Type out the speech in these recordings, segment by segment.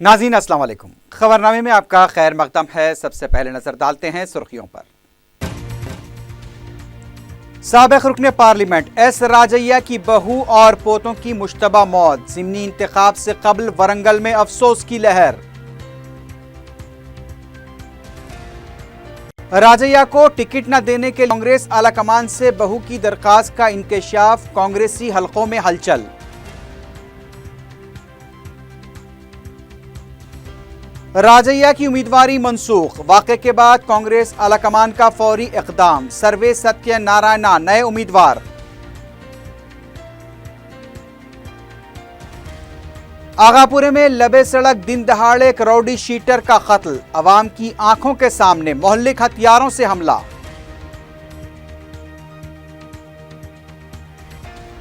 नाज़रीन अस्सलाम वालेकुम। खबरनामे में आपका खैर मकदम है। सबसे पहले नजर डालते हैं सुर्खियों पर। साबिक़ रुकने पार्लियामेंट एस राजैया की बहू और पोतों की मुश्तबा मौत, ज़िमनी इंतखाब से कबल वरंगल में अफसोस की लहर। राजैया को टिकट न देने के कांग्रेस आलाकमान से बहू की दरखास्त का इंकशाफ, कांग्रेसी हलकों में हलचल। राजैया की उम्मीदवारी मनसूख, वाक़े के बाद कांग्रेस आलाकमान का फौरी इक़दाम, सर्वे सत्य नारायणा नए उम्मीदवार। आगापुरे में लबे सड़क दिन दहाड़े एक रौडी शीटर का कत्ल, अवाम की आंखों के सामने मोहल्लिक हथियारों से हमला।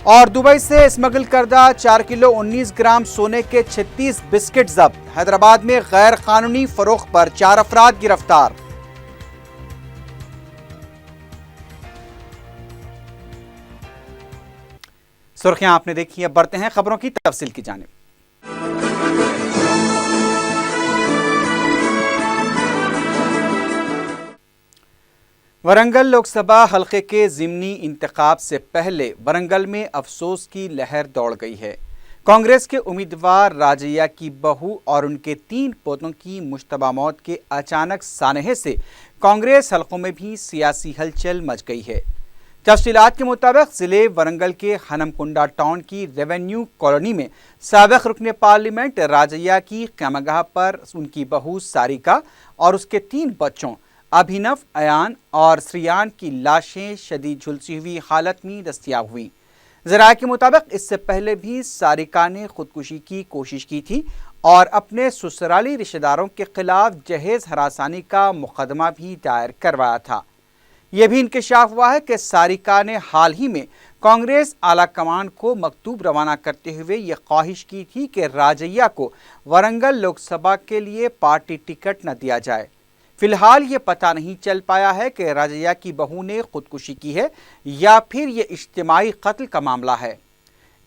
और दुबई से स्मगल करदा 4 किलो 19 ग्राम सोने के 36 बिस्किट जब्त। हैदराबाद में गैर कानूनी फरोख्त पर 4 अफराद गिरफ्तार। सुर्खियां आपने देखी है, बढ़ते हैं खबरों की तफसील की जानिब। वरंगल लोकसभा हलके के ज़िमनी इंतखाब से पहले वरंगल में अफसोस की लहर दौड़ गई है। कांग्रेस के उम्मीदवार राजैया की बहू और उनके 3 पोतों की मुश्तबा मौत के अचानक सानहे से कांग्रेस हलकों में भी सियासी हलचल मच गई है। तफसीलात के मुताबिक ज़िले वरंगल के हनमकुंडा टाउन की रेवेन्यू कॉलोनी में साबिक़ रुकने पार्लियामेंट राजैया की क़यामगाह पर उनकी बहू सारिका और उसके 3 बच्चों अभिनव, अयान और श्रियान की लाशें शदीद झुलसी हुई हालत में दस्तयाब हुई। ज़राए के मुताबिक इससे पहले भी सारिका ने खुदकुशी की कोशिश की थी और अपने ससुराली रिश्तेदारों के खिलाफ जहेज हरासानी का मुकदमा भी दायर करवाया था। यह भी इंकशाफ हुआ है कि सारिका ने हाल ही में कांग्रेस आला कमान को मकतूब रवाना करते हुए यह ख्वाहिश की थी कि राजैया को वरंगल लोकसभा के लिए पार्टी टिकट न दिया जाए। फिलहाल ये पता नहीं चल पाया है कि राजैया की बहू ने खुदकुशी की है या फिर ये इज्तिमाई कत्ल का मामला है।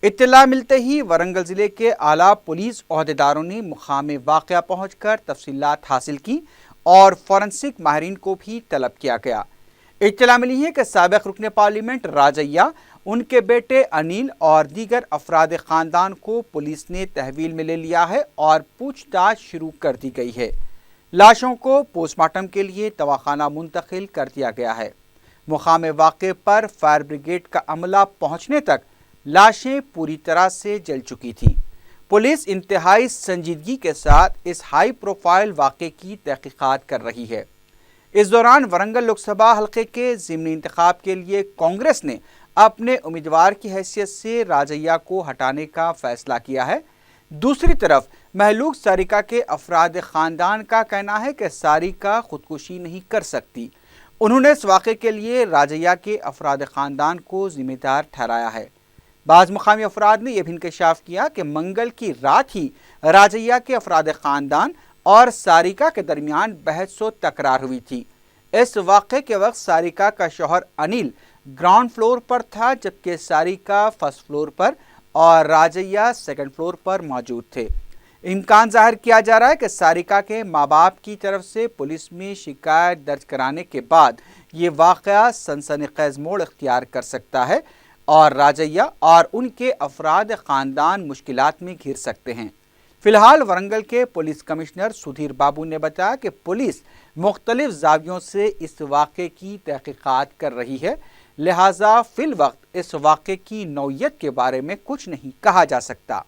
इत्तला मिलते ही वरंगल ज़िले के आला पुलिस ओहदेदारों ने मुकाम वाक़या पहुंचकर तफसीलात हासिल की और फॉरेंसिक माहिरीन को भी तलब किया गया। इत्तला मिली है कि साबिक़ रुकने पार्लियामेंट राजैया, उनके बेटे अनिल और दीगर अफराद ख़ानदान को पुलिस ने तहवील में ले लिया है और पूछताछ शुरू कर दी गई है। लाशों को पोस्टमार्टम के लिए दवाखाना मुंतकिल कर दिया गया है। मुकाम वाक़े पर फायर ब्रिगेड का अमला पहुंचने तक लाशें पूरी तरह से जल चुकी थीं। पुलिस इंतहाई संजीदगी के साथ इस हाई प्रोफाइल वाक़े की तहकीकात कर रही है। इस दौरान वरंगल लोकसभा हलके के ज़िमनी इंतखाब के लिए कांग्रेस ने अपने उम्मीदवार की हैसियत से राजैया को हटाने का फैसला किया है। दूसरी तरफ महलूक सारिका के अफराद ख़ानदान का कहना है कि सारिका खुदकुशी नहीं कर सकती। उन्होंने इस वाक़े के लिए राजैया के अफराद ख़ानदान को ज़िम्मेदार ठहराया है। बाज़ मुकामी अफराद ने यह भी इंकशाफ किया कि मंगल की रात ही राजैया के अफराद ख़ानदान और सारिका के दरमियान बहस व तकरार हुई थी। इस वाक़े के वक्त सारिका का शौहर अनिल ग्राउंड फ्लोर पर था, जबकि सारिका फर्स्ट फ्लोर पर और राजैया सेकंड फ्लोर पर मौजूद थे। इम्कान जाहिर किया जा रहा है कि सारिका के माँ बाप की तरफ से पुलिस में शिकायत दर्ज कराने के बाद ये वाक़या सनसनीखेज़ मोड़ इख्तियार कर सकता है और राजैया और उनके अफराद ख़ानदान मुश्किलात में घिर सकते हैं। फ़िलहाल वरंगल के पुलिस कमिश्नर सुधीर बाबू ने बताया कि पुलिस मुख्तलिफ ज़ावियों से इस वाक़े की तहकीकात कर रही है, लिहाजा फ़िल वक्त इस वाक़े की नौइयत के बारे में कुछ नहीं कहा जा सकता।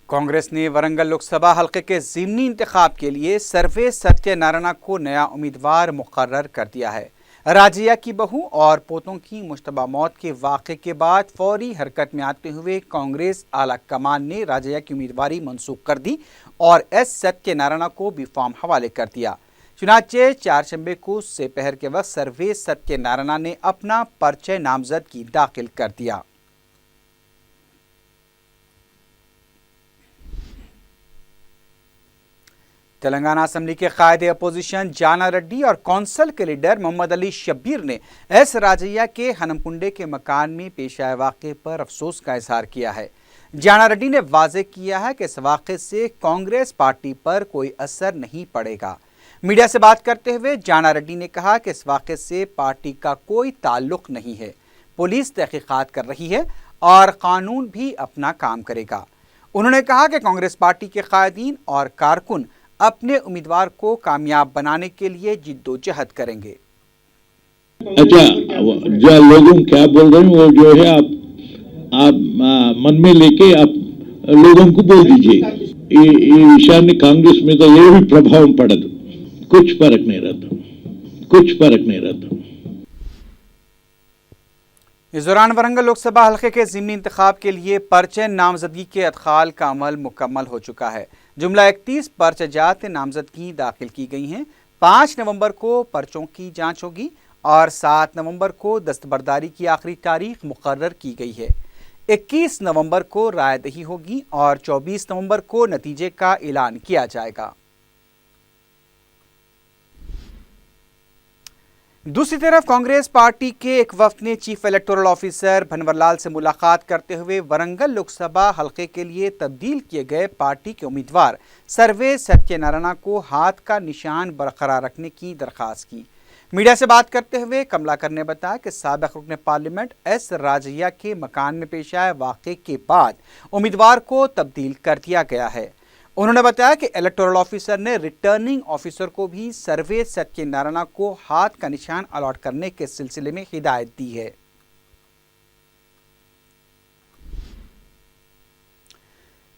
कांग्रेस ने वरंगल लोकसभा हलके के ज़िमनी इंतखाब के लिए सर्वे सत्य नारायणा को नया उम्मीदवार मुकर्रर कर दिया है। राजैया की बहू और पोतों की मुश्तबा मौत के वाक़े के बाद फौरी हरकत में आते हुए कांग्रेस आला कमान ने राजैया की उम्मीदवारी मनसूख कर दी और एस सत्य नारायणा को भी फॉर्म हवाले कर दिया। चुनाचे 4 शंबे को दोपहर के वक्त सर्वे सत्य नारायणा ने अपना पर्चे नामजदगी दाखिल कर दिया। تلنگانہ اسمبلی کے قائد اپوزیشن جانا ریڈی اور کونسل کے لیڈر محمد علی شبیر نے ایس راجیہ کے ہنمکنڈے کے مکان میں پیش آئے واقعے پر افسوس کا اظہار کیا ہے۔ جانا ریڈی نے واضح کیا ہے کہ اس واقعے سے کانگریس پارٹی پر کوئی اثر نہیں پڑے گا۔ میڈیا سے بات کرتے ہوئے جانا ریڈی نے کہا کہ اس واقعے سے پارٹی کا کوئی تعلق نہیں ہے، پولیس تحقیقات کر رہی ہے اور قانون بھی اپنا کام کرے گا۔ انہوں نے کہا کہ کانگریس پارٹی کے قائدین اور کارکن اپنے امیدوار کو کامیاب بنانے کے لیے جدوجہد کریں گے۔ اچھا، جو لوگوں کیا بول رہے ہیں وہ جو ہے آپ من میں لے کے آپ لوگوں کو بول دیجئے۔ ایشانیہ کانگریس میں تو یہ بھی پربھاؤ پڑتا، کچھ فرق نہیں رہتا۔ اس دوران ورنگل لوک سبھا حلقے کے ضمنی انتخاب کے لیے پرچے نامزدگی کے ادخال کا عمل مکمل ہو چکا ہے۔ جملہ 31 پرچہ جات نامزدگی داخل کی گئی ہیں۔ 5 نومبر کو پرچوں کی جانچ ہوگی اور 7 نومبر کو دستبرداری کی آخری تاریخ مقرر کی گئی ہے۔ 21 نومبر کو رائے دہی ہوگی اور 24 نومبر کو نتیجے کا اعلان کیا جائے گا۔ دوسری طرف کانگریس پارٹی کے ایک وفد نے چیف الیکٹورل آفیسر بھنور لال سے ملاقات کرتے ہوئے ورنگل لوک سبھا حلقے کے لیے تبدیل کیے گئے پارٹی کے امیدوار سروے ستیہ نارائنا کو ہاتھ کا نشان برقرار رکھنے کی درخواست کی۔ میڈیا سے بات کرتے ہوئے کملاکر نے بتایا کہ سابق رکن پارلیمنٹ ایس راجیہ کے مکان میں پیش آئے واقعے کے بعد امیدوار کو تبدیل کر دیا گیا ہے۔ انہوں نے بتایا کہ الیکٹورل آفیسر نے ریٹرننگ آفیسر کو بھی سروے ستیہ نارائنا کو ہاتھ کا نشان الاٹ کرنے کے سلسلے میں ہدایت دی ہے۔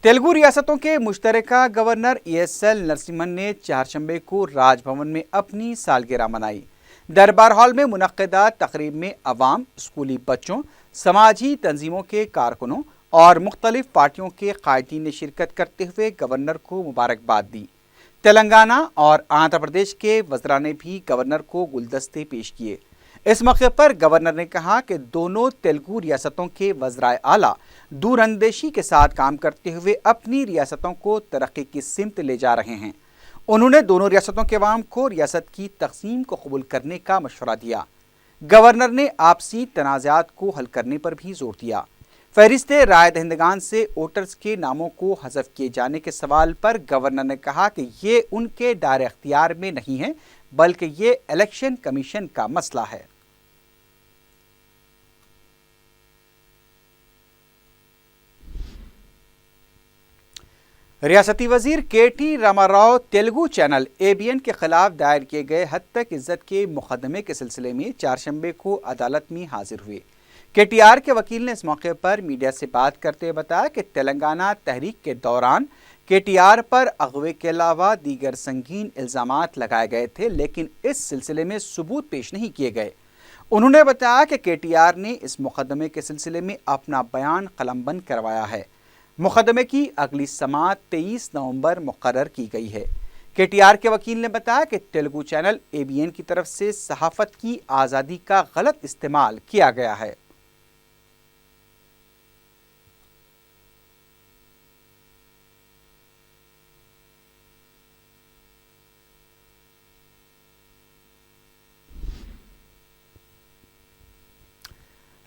تیلگو ریاستوں کے مشترکہ governor E S L Narasimhan نے چہارشنبے کو راج بھون میں اپنی سالگرہ منائی۔ دربار ہال میں منعقدہ تقریب میں عوام، اسکولی بچوں، سماجی تنظیموں کے کارکنوں اور مختلف پارٹیوں کے قائدین نے شرکت کرتے ہوئے گورنر کو مبارکباد دی۔ تلنگانہ اور آندھرا پردیش کے وزراء نے بھی گورنر کو گلدستے پیش کیے۔ اس موقع پر گورنر نے کہا کہ دونوں تیلگو ریاستوں کے وزرائے اعلیٰ دور اندیشی کے ساتھ کام کرتے ہوئے اپنی ریاستوں کو ترقی کی سمت لے جا رہے ہیں۔ انہوں نے دونوں ریاستوں کے عوام کو ریاست کی تقسیم کو قبول کرنے کا مشورہ دیا۔ گورنر نے آپسی تنازعات کو حل کرنے پر بھی زور دیا۔ فہرست رائے دہندگان سے ووٹرز کے ناموں کو حذف کیے جانے کے سوال پر گورنر نے کہا کہ یہ ان کے دائرۂ اختیار میں نہیں ہے بلکہ یہ الیکشن کمیشن کا مسئلہ ہے۔ ریاستی وزیر کے T Rama Rao Telugu channel ABN کے خلاف دائر کیے گئے حد تک عزت کے مقدمے کے سلسلے میں چہارشنبے کو عدالت میں حاضر ہوئے۔ KTR کے وکیل نے اس موقع پر میڈیا سے بات کرتے ہوئے بتایا کہ تلنگانہ تحریک کے دوران KTR پر اغوے کے علاوہ دیگر سنگین الزامات لگائے گئے تھے لیکن اس سلسلے میں ثبوت پیش نہیں کیے گئے۔ انہوں نے بتایا کہ KTR نے اس مقدمے کے سلسلے میں اپنا بیان قلم بند کروایا ہے۔ مقدمے کی اگلی سماعت 23 نومبر مقرر کی گئی ہے۔ KTR کے وکیل نے بتایا کہ تیلگو چینل ABN کی طرف سے صحافت کی آزادی کا غلط استعمال کیا گیا ہے۔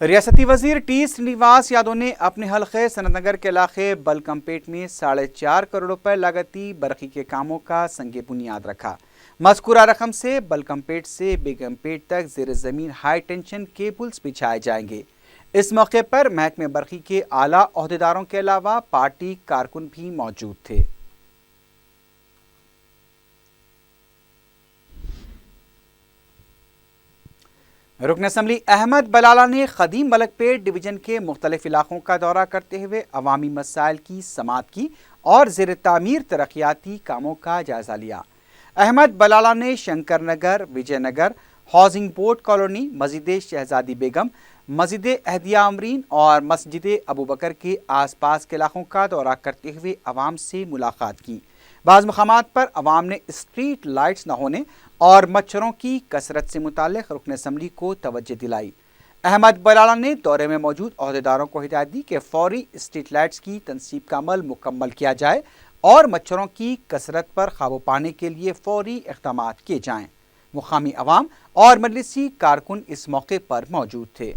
ریاستی وزیر ٹی سرینیواس یادو نے اپنے حلقے سنت نگر کے علاقے بلکمپیٹ میں 4.5 کروڑ روپے لاگتی برقی کے کاموں کا سنگ بنیاد رکھا۔ مذکورہ رقم سے بلکمپیٹ سے بیگمپیٹ تک زیر زمین ہائی ٹینشن کیبلز بچھائے جائیں گے۔ اس موقع پر محکمہ برقی کے اعلیٰ عہدیداروں کے علاوہ پارٹی کارکن بھی موجود تھے۔ رکن اسمبلی احمد بلالہ نے قدیم ملک پیٹ ڈویژن کے مختلف علاقوں کا دورہ کرتے ہوئے عوامی مسائل کی سماعت کی اور زیر تعمیر ترقیاتی کاموں کا جائزہ لیا۔ احمد بلالہ نے شنکر نگر، وجے نگر، ہاؤسنگ بورڈ کالونی، مسجد شہزادی بیگم، مسجد اہدیہ امرین اور مسجد ابوبکر کے آس پاس کے علاقوں کا دورہ کرتے ہوئے عوام سے ملاقات کی۔ بعض مقامات پر عوام نے اسٹریٹ لائٹس نہ ہونے اور مچھروں کی کثرت سے متعلق رکن اسمبلی کو توجہ دلائی۔ احمد بلالہ نے دورے میں موجود عہدیداروں کو ہدایت دی کہ فوری اسٹریٹ لائٹس کی تنصیب کا عمل مکمل کیا جائے اور مچھروں کی کثرت پر قابو پانے کے لیے فوری اقدامات کیے جائیں۔ مقامی عوام اور مجلسی کارکن اس موقع پر موجود تھے۔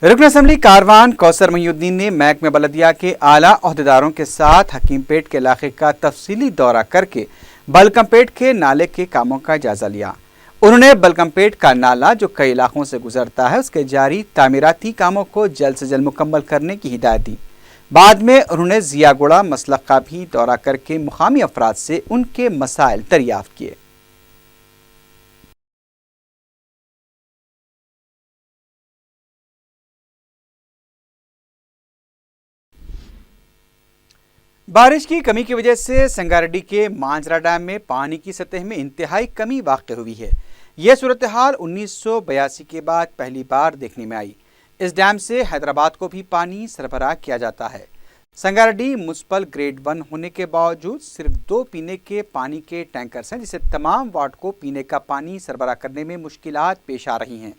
رکن اسمبلی کاروان کوثر محی الدین نے محکمہ بلدیہ کے اعلیٰ عہدیداروں کے ساتھ حکیم پیٹ کے علاقے کا تفصیلی دورہ کر کے بلکم پیٹ کے نالے کے کاموں کا جائزہ لیا۔ انہوں نے بلکم پیٹ کا نالہ جو کئی علاقوں سے گزرتا ہے اس کے جاری تعمیراتی کاموں کو جلد سے جلد مکمل کرنے کی ہدایت دی۔ بعد میں انہوں نے ضیا گڑا مسلک کا بھی دورہ کر کے مقامی افراد سے ان کے مسائل دریافت کیے۔ بارش کی کمی کی وجہ سے سنگاریڈی کے مانجرا ڈیم میں پانی کی سطح میں انتہائی کمی واقع ہوئی ہے۔ یہ صورتحال 1982 کے بعد پہلی بار دیکھنے میں آئی۔ اس ڈیم سے حیدرآباد کو بھی پانی سربراہ کیا جاتا ہے۔ سنگاریڈی میونسپل گریڈ 1 ہونے کے باوجود صرف 2 پینے کے پانی کے ٹینکرز ہیں، جسے تمام وارڈ کو پینے کا پانی سربراہ کرنے میں مشکلات پیش آ رہی ہیں۔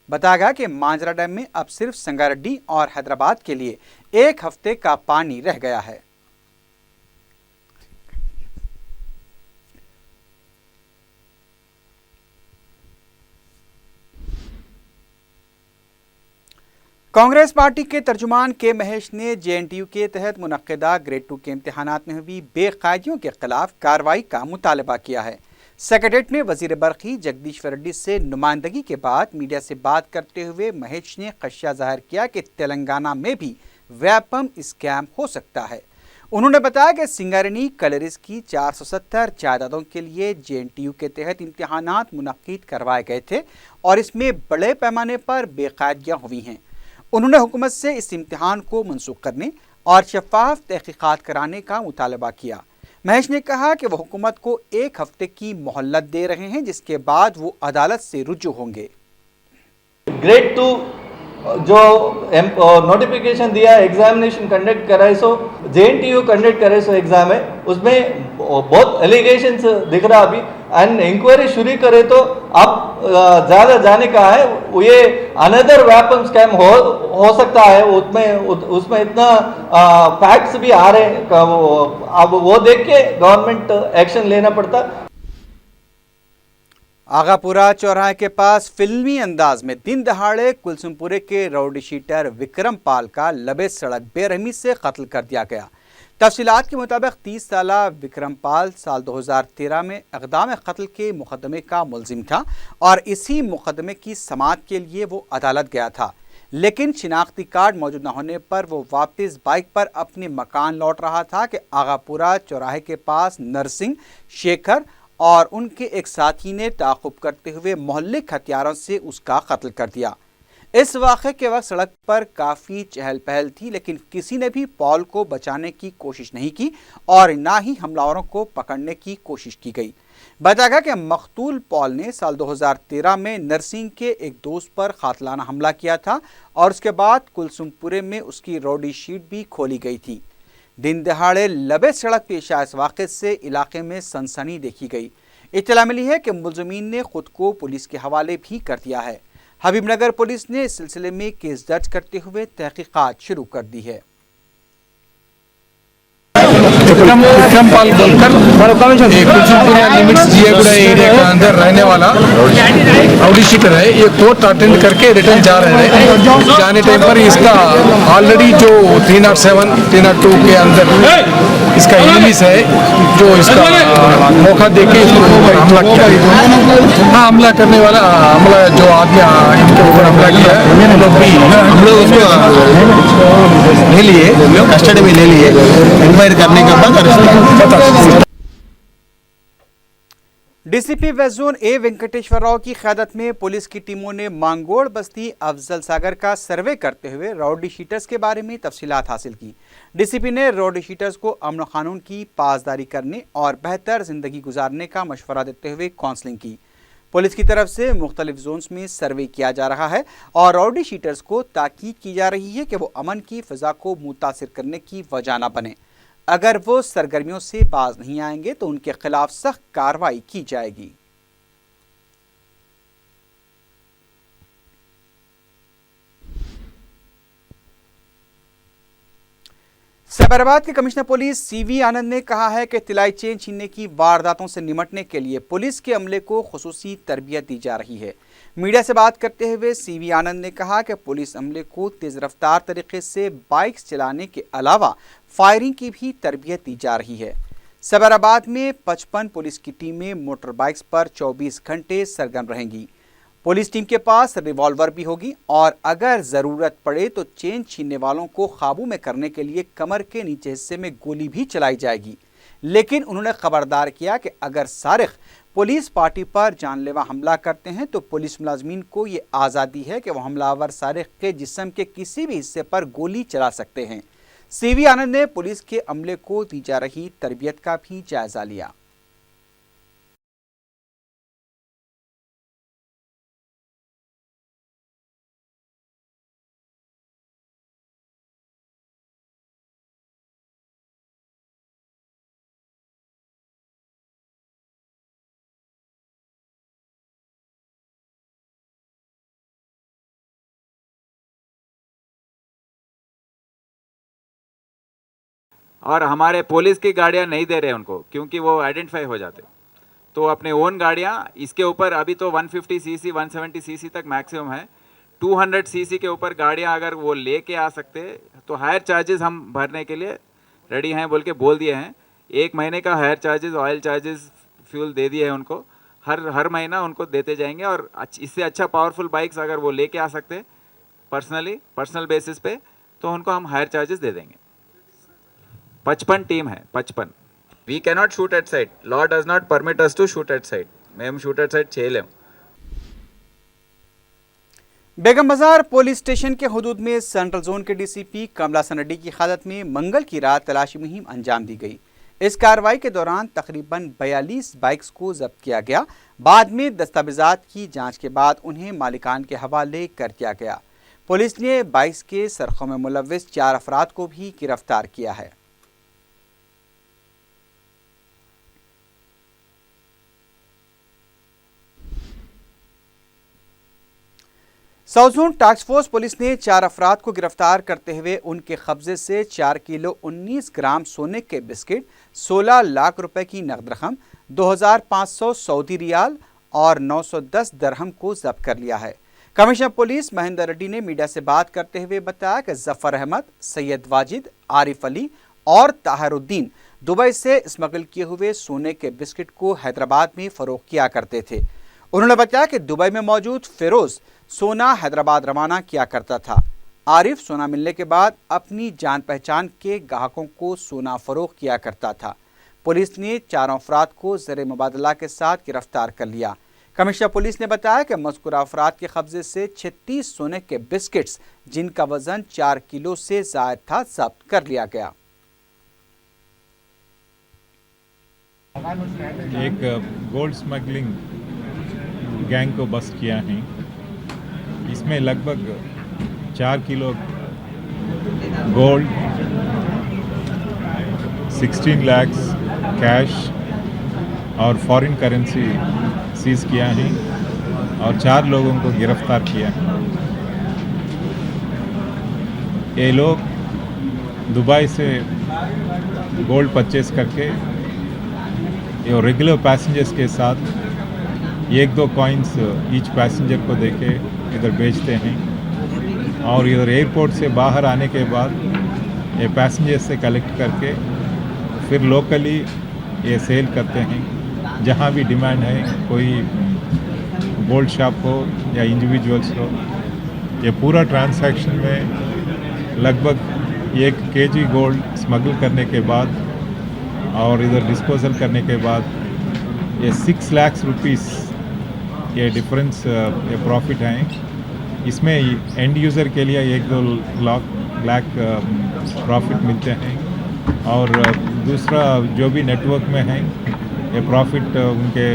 بتایا گیا کہ مانجرا ڈیم میں اب صرف سنگاریڈی اور حیدرآباد کے لیے 1 ہفتے کا پانی رہ گیا ہے۔ کانگریس پارٹی کے ترجمان کے مہیش نے JNTU کے تحت منعقدہ گریڈ 2 کے امتحانات میں ہوئی بے قاعدگیوں کے خلاف کارروائی کا مطالبہ کیا ہے۔ سیکریٹریٹ میں وزیر برقی جگدیشور ریڈی سے نمائندگی کے بعد میڈیا سے بات کرتے ہوئے مہیش نے خدشہ ظاہر کیا کہ تلنگانہ میں بھی ویپم اسکیم ہو سکتا ہے۔ انہوں نے بتایا کہ سنگارینی کلریز کی 470 جائیدادوں کے لیے JNTU کے تحت امتحانات منعقد کروائے گئے تھے اور اس میں بڑے پیمانے پر بے قاعدگیاں ہوئی ہیں۔ انہوں نے حکومت سے اس امتحان کو منسوخ کرنے اور شفاف تحقیقات کرانے کا مطالبہ کیا۔ مہیش نے کہا کہ وہ حکومت کو 1 ہفتے کی مہلت دے رہے ہیں، جس کے بعد وہ عدالت سے رجوع ہوں گے۔ گریڈ 2 جو نوٹیفیکیشن دیا ہے، ایگزامینیشن کنڈکٹ کرائے سو JNTU کنڈکٹ کرے سو ایگزام ہے، اس میں بہت ایلیگیشنز دکھ رہا ابھی، اینڈ انکوائری شروع کرے تو اب زیادہ جانے کا ہے۔ یہ اندر ویپن اسکیم ہو سکتا ہے، اس میں اتنا فیکٹس بھی آ رہے ہیں، اب وہ دیکھ کے گورنمنٹ ایکشن لینا پڑتا۔ آغا پورا چوراہے کے پاس فلمی انداز میں دن دہاڑے کلسم پورے کے راؤڈی شیٹر وکرم پال کا لبے سڑک بے رحمی سے قتل کر دیا گیا۔ تفصیلات کے مطابق 30 سالہ وکرم پال سال 2013 میں اقدام قتل کے مقدمے کا ملزم تھا اور اسی مقدمے کی سماعت کے لیے وہ عدالت گیا تھا، لیکن شناختی کارڈ موجود نہ ہونے پر وہ واپس بائک پر اپنے مکان لوٹ رہا تھا کہ آغا پورا چوراہے کے پاس نرسنگ، شیکھر اور ان کے ایک ساتھی نے تعاقب کرتے ہوئے محلے ہتھیاروں سے اس کا قتل کر دیا۔ اس واقعے کے وقت سڑک پر کافی چہل پہل تھی، لیکن کسی نے بھی پال کو بچانے کی کوشش نہیں کی اور نہ ہی حملہ آوروں کو پکڑنے کی کوشش کی گئی۔ بتایا گیا کہ مقتول پال نے سال 2013 میں نرسنگ کے ایک دوست پر قاتلانہ حملہ کیا تھا اور اس کے بعد کلسم پورے میں اس کی راؤڈی شیٹ بھی کھولی گئی تھی۔ دن دہاڑے لبے سڑک پیش آئے اس واقعے سے علاقے میں سنسنی دیکھی گئی۔ اطلاع ملی ہے کہ ملزمین نے خود کو پولیس کے حوالے بھی کر دیا ہے۔ حبیب نگر پولیس نے اس سلسلے میں کیس درج کرتے ہوئے تحقیقات شروع کر دی ہے۔ وکرم پال بول کر کلسمپوریا لمٹس جیگوڑا ایریا کے اندر رہنے والا راؤڈی شیٹر ہے۔ یہ کورٹ اٹینڈ کر کے ریٹرن جا رہے ہیں، جانے ٹائم پر اس کا آلریڈی جو 307 302 کے اندر اس کا انیمیز ہے جو اس کا موقع دے کے اس کے اوپر حملہ کیا۔ ہاں، حملہ کرنے والا جو آدمی ان کے اوپر حملہ کیا ہے وہ لوگ بھی ہم لوگ اس کو لے لیے، کسٹڈی میں لے لیے، انکوائری کرنے کے بعد ڈی سی پی ویسٹ زون اے وینکٹیشور راؤ کی قیادت میں پولیس کی ٹیموں نے مانگوڑ بستی افضل ساگر کا سروے کرتے ہوئے راؤڈی شیٹرز کے بارے میں تفصیلات حاصل کی۔ ڈی سی پی نے راؤڈی شیٹرز کو امن و قانون کی پاسداری کرنے اور بہتر زندگی گزارنے کا مشورہ دیتے ہوئے کونسلنگ کی۔ پولیس کی طرف سے مختلف زونز میں سروے کیا جا رہا ہے اور راؤڈی شیٹرز کو تاکید کی جا رہی ہے کہ وہ امن کی فضا کو متاثر کرنے کی وجہ نہ بنے۔ اگر وہ سرگرمیوں سے باز نہیں آئیں گے تو ان کے خلاف سخت کارروائی کی جائے گی۔ सैबराबाद के कमिश्नर पुलिस सीवी आनंद ने कहा है कि तिलाई चेन छीनने की वारदातों से निपटने के लिए पुलिस के अमले को खुसूसी तरबियत दी जा रही है। मीडिया से बात करते हुए सीवी आनंद ने कहा कि पुलिस अमले को तेज रफ्तार तरीके से बाइक्स चलाने के अलावा फायरिंग की भी तरबियत दी जा रही है। सैबराबाद में 55 पुलिस की टीमें मोटर बाइक्स पर 24 घंटे सरगर्म रहेंगी। पुलिस टीम के पास रिवॉल्वर भी होगी और अगर ज़रूरत पड़े तो चेन छीनने वालों को काबू में करने के लिए कमर के नीचे हिस्से में गोली भी चलाई जाएगी। लेकिन उन्होंने खबरदार किया कि अगर सारिक पुलिस पार्टी पर जानलेवा हमला करते हैं तो पुलिस मुलाजमीन को ये आज़ादी है कि वह हमलावर सारिक के जिस्म के किसी भी हिस्से पर गोली चला सकते हैं। सीवी आनंद ने पुलिस के अमले को दी जा रही तरबियत का भी जायजा लिया। और हमारे पुलिस की गाड़ियां नहीं दे रहे उनको, क्योंकि वो आइडेंटिफाई हो जाते। तो अपने ओन गाड़ियां इसके ऊपर अभी तो 150 सीसी 170 सीसी तक मैक्सिमम है। 200 सीसी के ऊपर गाड़ियां अगर वो लेके आ सकते तो हायर चार्जेस हम भरने के लिए रेडी हैं बोल दिए हैं। 1 महीने का hire charges, oil charges, fuel दे दिए हैं उनको। हर महीना उनको देते जाएंगे और इससे अच्छा पावरफुल बाइक्स अगर वो लेके आ सकते पर्सनल बेसिस पे तो उनको हम हायर चार्जेस दे देंगे। 55 टीम है, 55। We cannot shoot at site, law does not permit us to shoot at site. మేము షూట్ ఎట్ సైట్ చేయలేం। बेगम बाजार पुलिस स्टेशन के हुदूद में सेंट्रल जोन के डीसीपी कमला सनड्डी की क़यादत में मंगल की रात तलाशी मुहिम अंजाम दी गई। इस कार्रवाई के दौरान तकरीबन 42 बाइक्स को जब्त किया गया। बाद में दस्तावेजात की जांच के बाद उन्हें मालिकान के हवाले कर दिया गया। पुलिस ने बाइक्स के सरखों में मुलव्विस 4 अफराद को भी गिरफ्तार किया है। South zone task force police ने 4 अफराद को गिरफ्तार करते हुए उनके कब्जे से 4 किलो 19 ग्राम सोने के बिस्किट, 16 लाख रुपए की नकद रकम, 2500 सऊदी रियाल और 910 दरहम को जब्त कर लिया है। कमिश्नर पुलिस महेंद्र रेड्डी ने मीडिया से बात करते हुए बताया कि जफर अहमद, सैयद वाजिद, आरिफ अली और ताहरुद्दीन दुबई से स्मगल किए हुए सोने के बिस्किट को हैदराबाद में फरोख्त किया करते थे। उन्होंने बताया कि दुबई में मौजूद फिरोज सोना हैदराबाद रवाना किया करता था। आरिफ सोना मिलने के बाद अपनी जान पहचान के ग्राहकों को सोना फरोख्त किया करता था। पुलिस ने 4 अफराद को ज़र मुबादला के साथ गिरफ्तार कर लिया। कमिश्नर पुलिस ने बताया कि मज़कूरा अफराद के कब्जे से 36 सोने के बिस्किट्स जिनका वजन 4 किलो से ज़ायद था जब्त कर लिया गया। एक गोल्ड स्मगलिंग गैंग को बस्ट किया है। इसमें लगभग 4 किलो गोल्ड, 16 लाख कैश और फॉरेन करेंसी सीज किया है और 4 लोगों को गिरफ्तार किया है। ये लोग दुबई से गोल्ड परचेस करके ये रेगुलर पैसेंजर्स के साथ 1-2 कॉइन्स ईच पैसेंजर को देके इधर बेचते हैं और इधर एयरपोर्ट से बाहर आने के बाद ये पैसेंजर से कलेक्ट करके फिर लोकली ये सेल करते हैं। जहाँ भी डिमांड है, कोई गोल्ड शॉप हो या इंडिविजुअल्स हो, ये पूरा ट्रांजैक्शन में लगभग 1 केजी गोल्ड स्मगल करने के बाद और इधर डिस्पोजल करने के बाद ये 6 लाख रुपीस ये डिफरेंस ये प्रॉफिट हैं। इसमें एंड यूज़र के लिए 1-2 लाख प्रॉफिट मिलते हैं और दूसरा जो भी नेटवर्क में है ये प्रॉफिट उनके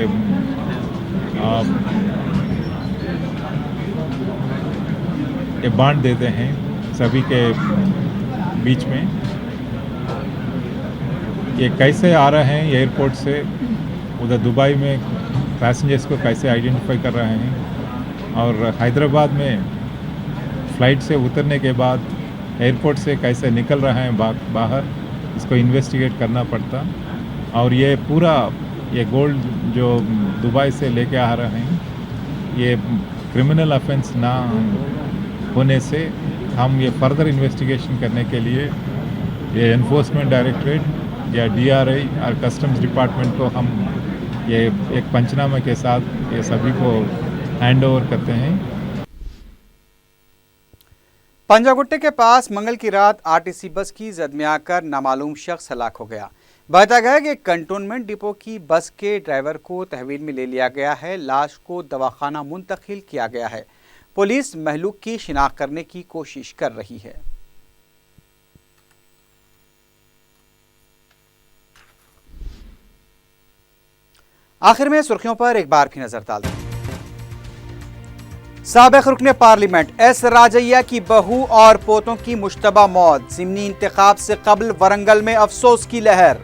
ये बांट देते हैं सभी के बीच में। ये कैसे आ रहे हैं एयरपोर्ट से उधर दुबई में पैसेंजर्स को कैसे आइडेंटिफाई कर रहे हैं और हैदराबाद में फ़्लाइट से उतरने के बाद एयरपोर्ट से कैसे निकल रहे हैं बाहर इसको इन्वेस्टिगेट करना पड़ता और ये पूरा ये गोल्ड जो दुबई से लेके आ रहे हैं ये क्रिमिनल ऑफेंस ना होने से हम ये फर्दर इन्वेस्टिगेशन करने के लिए ये एनफोर्समेंट डायरेक्टरेट या डीआरआई और कस्टम्स डिपार्टमेंट को हम ये एक पंचनामे के साथ ये सभी को हैंड ओवर करते हैं। पंजागुट्टे के पास मंगल की रात आरटीसी बस की जद में आकर नामालूम शख्स हलाक हो गया। बताया गया कि कंटोनमेंट डिपो की बस के ड्राइवर को तहवील में ले लिया गया है। लाश को दवाखाना मुंतकिल किया गया है। पुलिस महलूक की शिनाख्त करने की कोशिश कर रही है। आखिर में सुर्खियों पर एक बार की नजर डालते हैं। साबिक रुकने पार्लियामेंट एस राजैया की बहू और पोतों की मुश्तबा मौत। ज़िमनी इंतखाब से कबल वरंगल में अफसोस की लहर।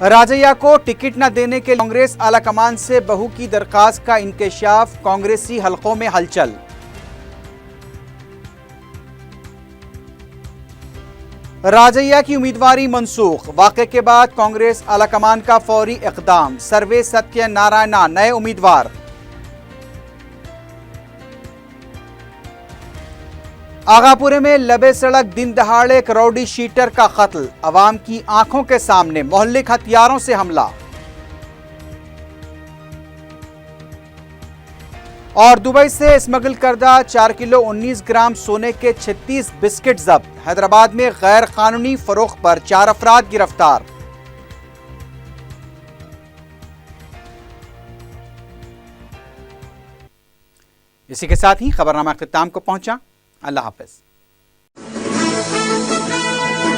राजैया को टिकट न देने के कांग्रेस आलाकमान से बहू की दरखास्त का इंकशाफ। कांग्रेसी हलकों में हलचल। राजैया की उम्मीदवारी मनसूख। वाक़े के बाद कांग्रेस आलाकमान का फौरी इक़दाम। सर्वे सत्य नारायणा नए उम्मीदवार। आगापुरे में लबे सड़क दिन दहाड़े एक रौडी शीटर का कत्ल। अवाम की आंखों के सामने मोहल्लिक हथियारों से हमला। और दुबई से स्मगल करदा 4 किलो 19 ग्राम सोने के 36 बिस्किट जब्त। हैदराबाद में गैर कानूनी फरोख्त पर 4 अफराद गिरफ्तार। इसी के साथ ही खबरनामा इख्तिताम को पहुंचा। अल्लाह हाफ़िज़।